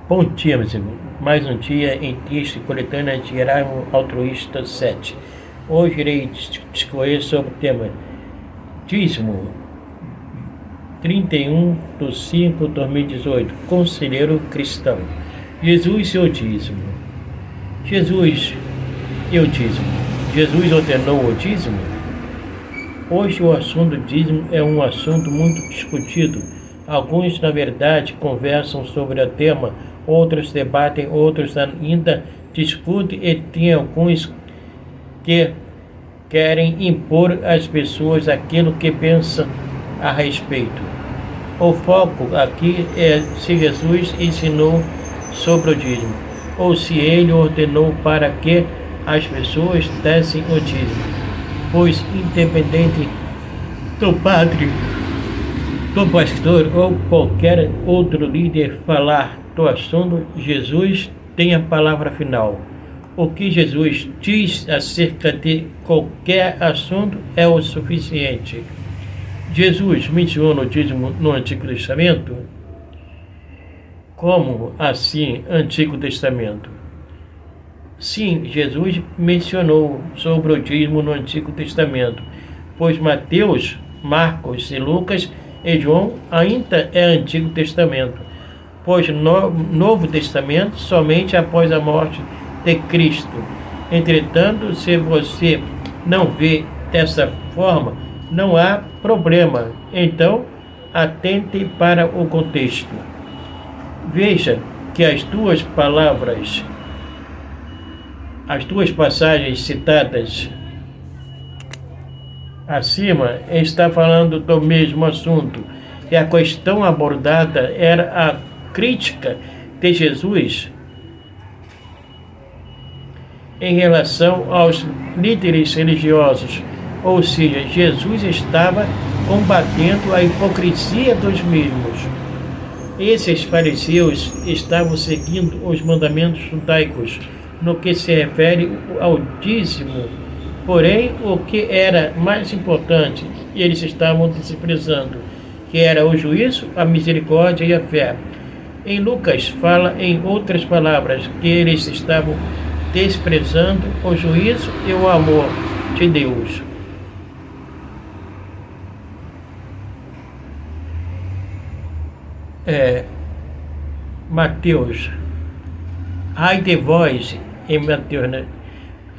Bom dia, meus irmãos. Mais um dia em texto e coletânea de Erasmo Altruísta 7. Hoje irei discorrer sobre o tema dízimo, 31/5/2018. Conselheiro cristão. Jesus e o dízimo. Jesus e o dízimo. Jesus ordenou o dízimo? Hoje o assunto dízimo é um assunto muito discutido. Alguns, na verdade, conversam sobre o tema, outros debatem, outros ainda discutem e tem alguns que querem impor às pessoas aquilo que pensam a respeito. O foco aqui é se Jesus ensinou sobre o dízimo, ou se ele ordenou para que as pessoas dessem o dízimo, pois independente do padre, do pastor ou qualquer outro líder falar do assunto, Jesus tem a palavra final. O que Jesus diz acerca de qualquer assunto é o suficiente. Jesus menciona o dízimo no Antigo Testamento? Como assim, Antigo Testamento? Sim, Jesus mencionou sobre o dízimo no Antigo Testamento, pois Mateus, Marcos e Lucas e João ainda é Antigo Testamento, pois Novo Testamento somente após a morte de Cristo. Entretanto, se você não vê dessa forma, não há problema. Então, atente para o contexto. Veja que as duas passagens citadas acima está falando do mesmo assunto, e a questão abordada era a crítica de Jesus em relação aos líderes religiosos, ou seja, Jesus estava combatendo a hipocrisia dos mesmos. Esses fariseus estavam seguindo os mandamentos judaicos no que se refere ao dízimo. Porém, o que era mais importante, eles estavam desprezando, que era o juízo, a misericórdia e a fé. Em Lucas fala, em outras palavras, que eles estavam desprezando o juízo e o amor de Deus. Mateus. Ai de vós, em Mateus, né?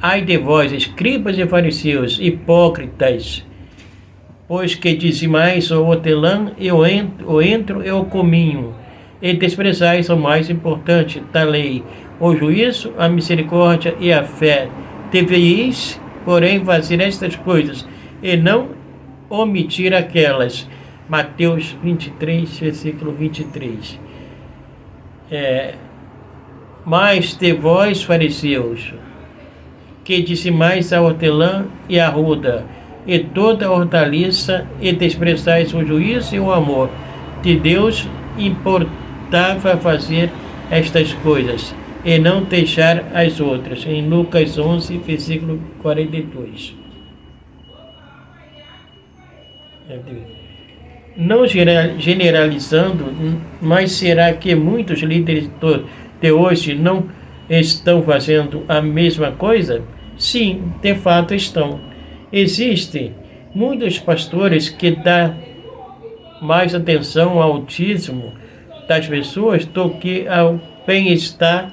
Ai de vós, escribas e fariseus, hipócritas, pois que dizimais o hortelã e o entro e o cominho, e desprezais o mais importante da lei, o juízo, a misericórdia e a fé. Deveis, porém, fazer estas coisas, e não omitir aquelas. Mateus 23, versículo 23. Mas de vós, fariseus, que dizimais a hortelã e a ruda, e toda a hortaliça, e desprezais o juízo e o amor de Deus, importava fazer estas coisas, e não deixar as outras. Em Lucas 11, versículo 42. Não generalizando, mas será que muitos líderes de hoje não estão fazendo a mesma coisa? Sim, de fato estão. Existem muitos pastores que dão mais atenção ao dízimo das pessoas do que ao bem-estar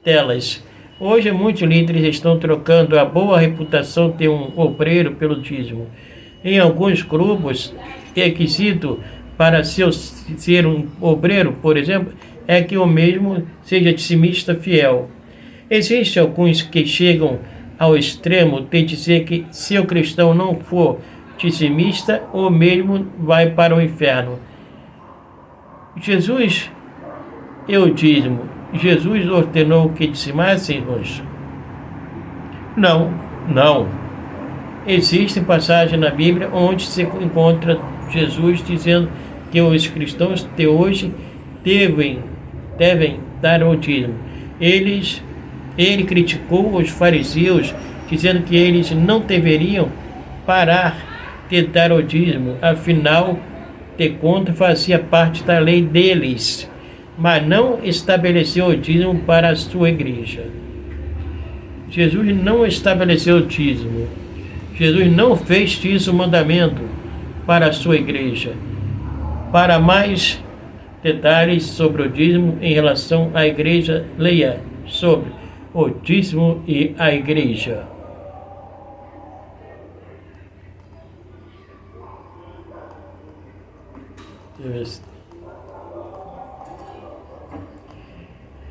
delas. Hoje, muitos líderes estão trocando a boa reputação de um obreiro pelo dízimo. Em alguns grupos, requisito para ser um obreiro, por exemplo, é que o mesmo seja dizimista fiel. Existem alguns que chegam ao extremo de dizer que se o cristão não for dizimista, o mesmo vai para o inferno. Jesus e o dízimo. Jesus ordenou que dizimássemos? Não. Existem passagens na Bíblia onde se encontra Jesus dizendo que os cristãos de hoje devem dar o dízimo. Ele criticou os fariseus, dizendo que eles não deveriam parar de dar o dízimo, afinal de contas fazia parte da lei deles. mas não estabeleceu o dízimo para a sua igreja. Jesus não estabeleceu o dízimo. Jesus não fez disso mandamento para a sua igreja. Para mais detalhes sobre o dízimo em relação à igreja, leia sobre o dízimo e a igreja.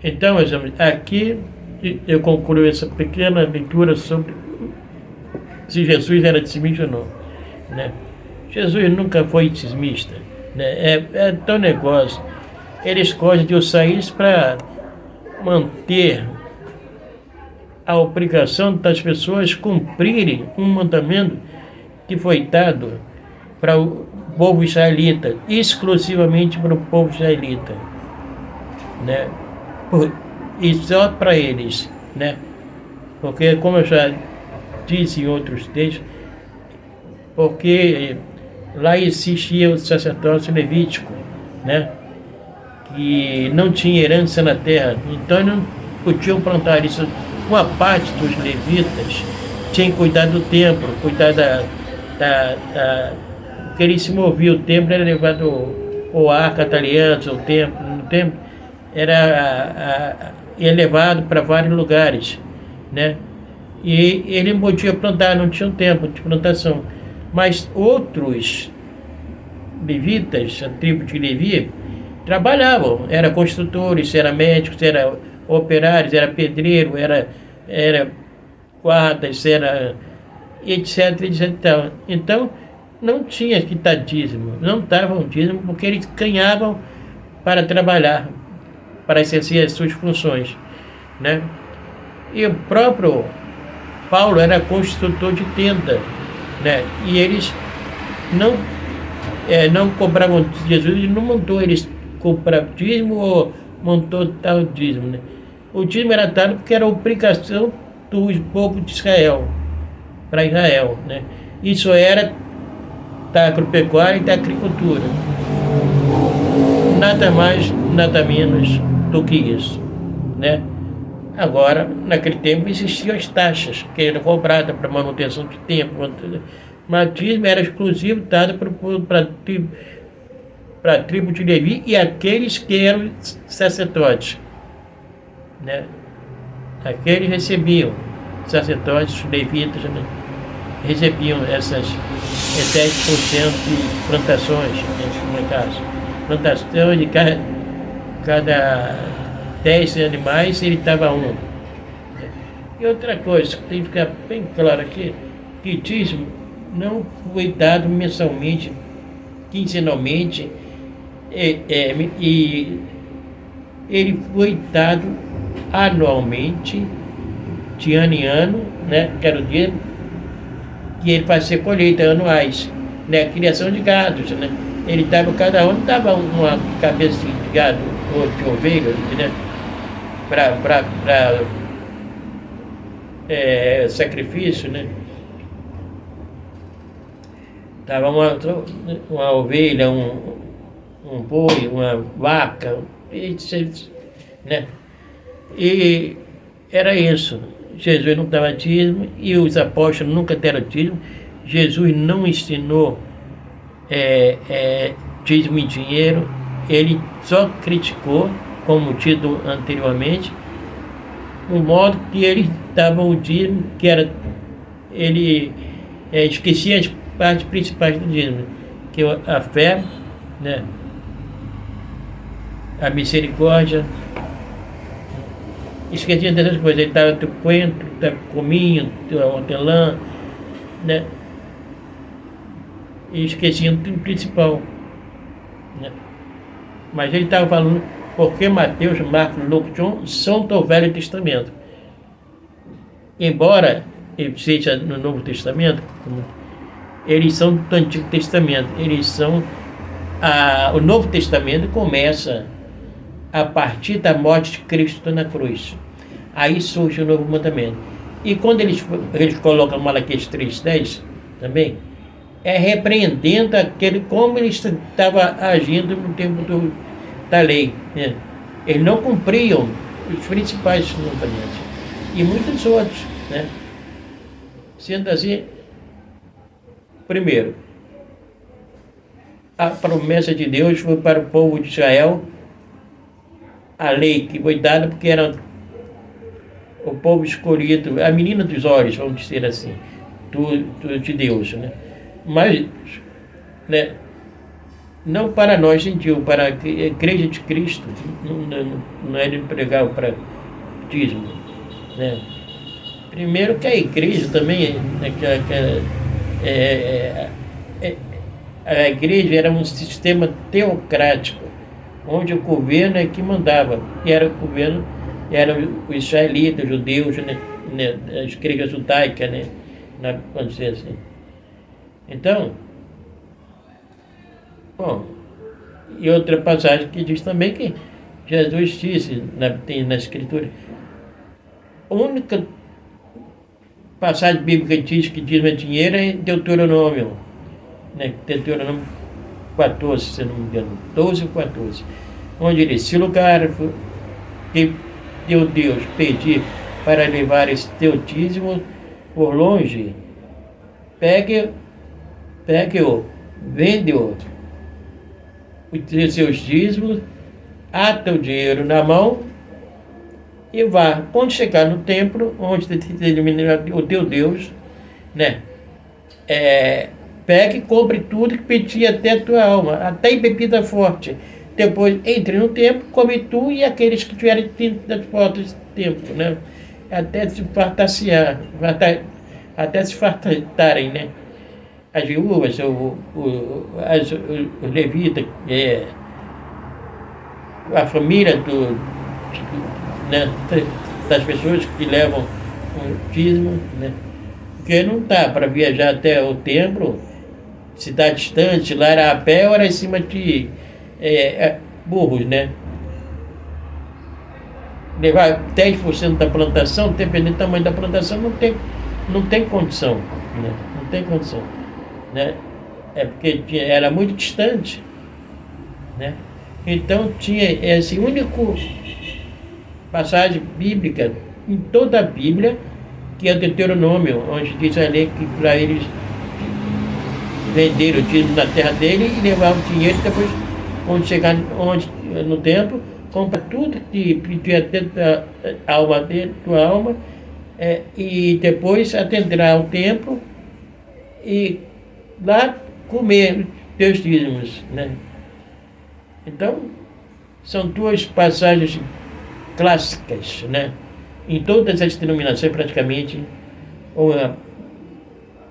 Então, meus amigos, aqui eu concluo essa pequena leitura sobre se Jesus era dizimista ou não, né? Jesus nunca foi dizimista, né? É tão negócio. Ele escolhe de sair para manter a obrigação das pessoas cumprirem um mandamento que foi dado para o povo israelita, exclusivamente para o povo israelita, né? E só para eles, né? Porque, como eu já disse em outros textos, porque lá existia o sacerdócio levítico, né? Que não tinha herança na terra, então não podiam plantar isso. Uma parte dos levitas tinha que cuidar do templo, cuidar que ele se movia, o templo era levado o arca da aliança, o templo, no templo era levado para vários lugares, né? E ele não podia plantar, não tinha um tempo de plantação. Mas outros levitas, a tribo de Levi, trabalhavam, eram construtores, eram médicos, eram operários, era pedreiro, era guardas, era etc, etc. Então, não tinha que estar dízimo, não estavam dízimo porque eles ganhavam para trabalhar, para exercer as suas funções, né? E o próprio Paulo era construtor de tenda, né? E eles não cobravam Jesus, ele não montou, eles cobravam dízimo ou montou tal dízimo, né? O dízimo era dado porque era obrigação do povo de Israel, para Israel, né? Isso era da agropecuária e da agricultura. Nada mais, nada menos do que isso, né? Agora, naquele tempo existiam as taxas que eram cobradas para manutenção de templo, mas o dízimo era exclusivo dado para a tribo de Levi e aqueles que eram sacerdotes, né? Aqueles recebiam, sacerdotes, levitas, né? Recebiam essas 10% de plantações, no caso. Plantação de cada 10 animais, ele estava um. E outra coisa que tem que ficar bem claro aqui, que o dízimo não foi dado mensalmente, quinzenalmente, e ele foi dado anualmente, de ano em ano, né? Que era o dia que ele fazia colheita anuais, né? Criação de gados, né? Ele dava, cada um dava uma cabeça de gado ou de ovelha, né? Para sacrifício, né? Dava uma ovelha, um boi, uma vaca, né? E era isso. Jesus não dava dízimo e os apóstolos nunca deram dízimo. Jesus não ensinou dízimo em dinheiro, ele só criticou, como tido anteriormente, o modo que ele dava o dízimo, que era, ele esquecia as partes principais do dízimo, que a fé, né, a misericórdia, esquecia dessas coisas. Ele estava do coentro, do cominho, do hortelã, né? E esquecia do principal, né? Mas ele estava falando porque Mateus, Marcos, Lucas, João são do Velho Testamento. Embora ele seja no Novo Testamento, eles são do Antigo Testamento. Eles são o Novo Testamento começa a partir da morte de Cristo na cruz. Aí surge o novo mandamento. E quando eles colocam Malaquias 3:10 também, repreendendo aquele como ele estava agindo no tempo da lei, né? Eles não cumpriam os principais mandamentos. E muitos outros, né? Sendo assim, primeiro, a promessa de Deus foi para o povo de Israel, a lei que foi dada porque era o povo escolhido, a menina dos olhos, vamos dizer assim, de Deus, né? Mas, né, não para nós gentios, para a igreja de Cristo, não é de pregar o batismo, né? Primeiro que a igreja também, né, a igreja era um sistema teocrático, onde o governo é que mandava, e era o governo, eram os israelitas, os judeus, né, a igreja judaica, né, vamos dizer assim. Então, bom, e outra passagem que diz também que Jesus disse, tem na Escritura, a única passagem bíblica que diz mais dinheiro é Deuteronômio, né, Deuteronômio 14, se não me engano, 12 ou 14, onde ele diz, se o lugar que teu Deus pedir para levar esse teu dízimo por longe, pegue-o, vende-o, os seus dízimos, ata o dinheiro na mão e vá. Quando chegar no templo, onde determinar o teu Deus, né? Pegue e compre tudo que pedir até a tua alma, até em bebida forte. Depois entre no templo, come tu e aqueles que tiverem dentro das portas do templo, né? Até se fartarem, né? As viúvas, os levitas, a família né, das pessoas que levam o dízimo, né? Porque não dá para viajar até o templo, se está distante, lá era a pé ou era em cima de burros, né? Levar 10% da plantação, dependendo do tamanho da plantação, não tem condição, né? Não tem condição, né? É porque era muito distante, né? Então tinha esse único passagem bíblica em toda a Bíblia, que é o Deuteronômio, onde diz a lei que para eles venderam o dízimo na terra dele e levar o dinheiro, depois, quando chegar no templo, compra tudo que pedir dentro da alma dele, tua alma, e depois atenderá ao templo e lá comer teus dízimos, né? Então, são duas passagens clássicas, né? Em todas as denominações praticamente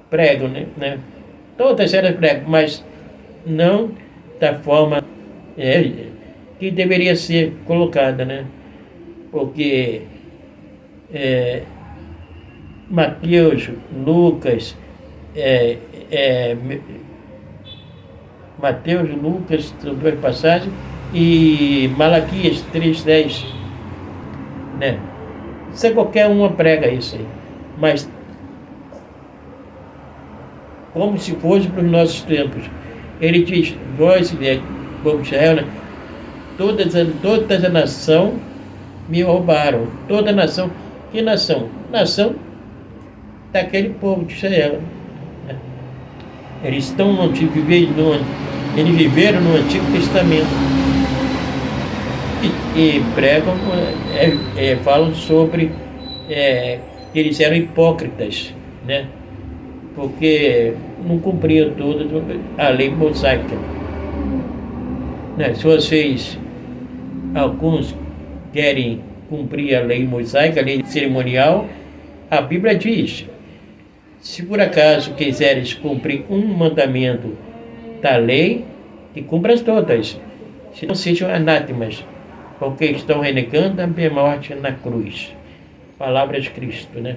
pregam, né? Todas elas pregam, mas não da forma que deveria ser colocada, né? Porque Mateus, Lucas, são duas passagens, e Malaquias 3:10, né? Se qualquer uma prega isso aí, mas como se fosse para os nossos tempos. Ele diz, vós, povo de Israel, né? Toda a nação me roubaram. Toda a nação. Que nação? Nação daquele povo de Israel, né? Eles viveram no Antigo Testamento e pregam, falam sobre que eles eram hipócritas, né? Porque não cumpriam toda a lei mosaica, né? Se vocês, alguns querem cumprir a lei mosaica, a lei cerimonial, a Bíblia diz, se por acaso quiseres cumprir um mandamento da lei, que cumpras todas, se não sejam anátemas, porque estão renegando a minha morte na cruz. Palavras de Cristo, né?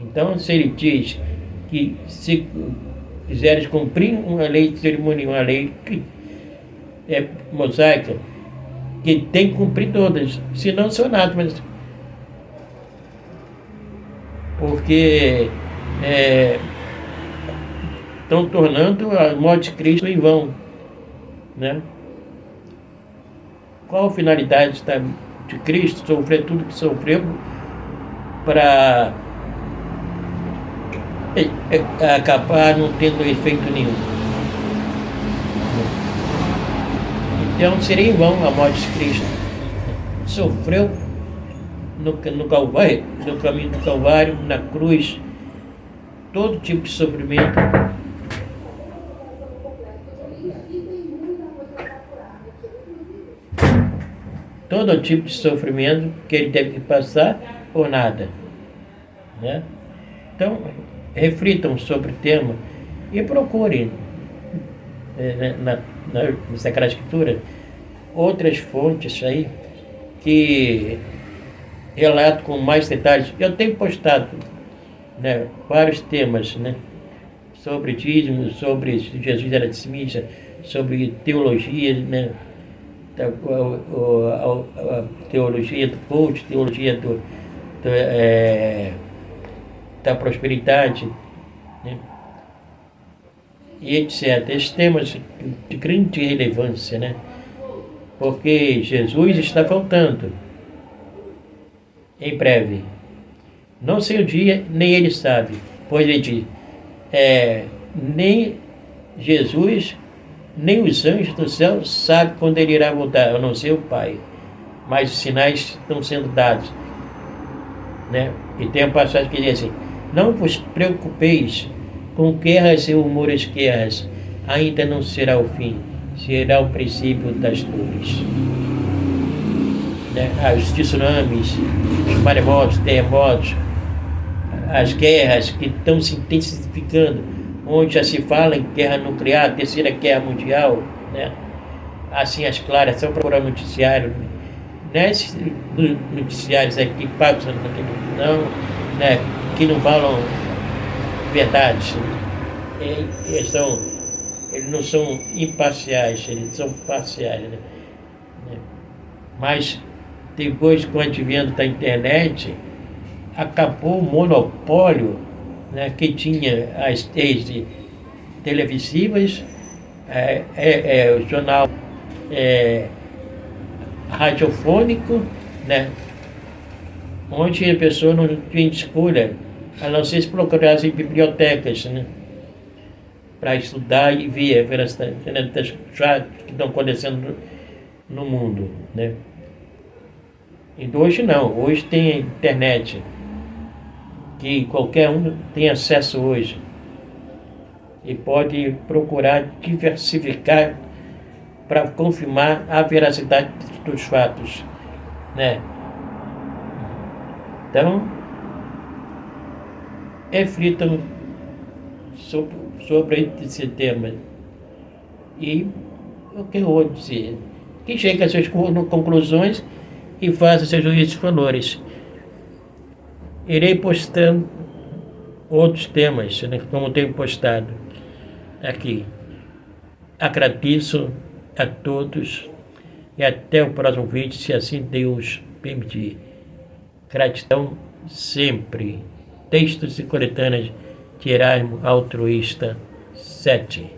Então, se ele diz que se quiseres cumprir uma lei cerimonial, uma lei que é mosaica, que tem que cumprir todas, senão são anátemas. Porque estão tornando a morte de Cristo em vão, né? qual a finalidade de Cristo sofrer tudo que sofreu para acabar não tendo efeito nenhum. Então seria em vão a morte de Cristo. Sofreu no Calvário, no caminho do Calvário, na cruz, todo tipo de sofrimento. Todo tipo de sofrimento que ele teve que passar por nada, né? Então, reflitam sobre o tema e procurem na Sagrada Escritura outras fontes aí que relatam com mais detalhes. Eu tenho postado, né, vários temas, né, sobre dízimo, sobre se Jesus era dizimista, sobre teologia, né, a teologia do coach, teologia da prosperidade, né, e etc. Esses temas de grande relevância, né, porque Jesus está voltando em breve. Não sei o dia, nem ele sabe, pois ele diz, nem Jesus, nem os anjos do céu sabem quando ele irá voltar, a não ser o Pai. Mas os sinais estão sendo dados, né? E tem uma passagem que diz assim: não vos preocupeis com guerras e rumores guerras, ainda não será o fim, será o princípio das dores. Né? Os tsunamis, os maremotos, terremotos, as guerras que estão se intensificando, onde já se fala em guerra nuclear, terceira guerra mundial, né? Assim as claras, só procurar noticiário, né? Esses noticiários aqui pagos na televisão, né? Que não falam verdade. Eles não são imparciais, eles são parciais, né? Mas depois, com o advento da internet, acabou o monopólio, né, que tinha as redes televisivas, o jornal radiofônico, né, onde a pessoa não tinha escolha, a não ser se procurasse em bibliotecas, né, para estudar e ver as fatos que estão acontecendo no mundo, né. E hoje não, hoje tem a internet, que qualquer um tem acesso hoje e pode procurar diversificar para confirmar a veracidade dos fatos, né? Então, reflitam sobre esse tema e o que eu vou dizer, que chegue às suas conclusões e faça seus juízos de valores. Irei postando outros temas, né, como tenho postado aqui. Agradeço a todos e até o próximo vídeo, se assim Deus permitir. Gratidão sempre. Textos e coletâneas de Erasmo Altruísta 7.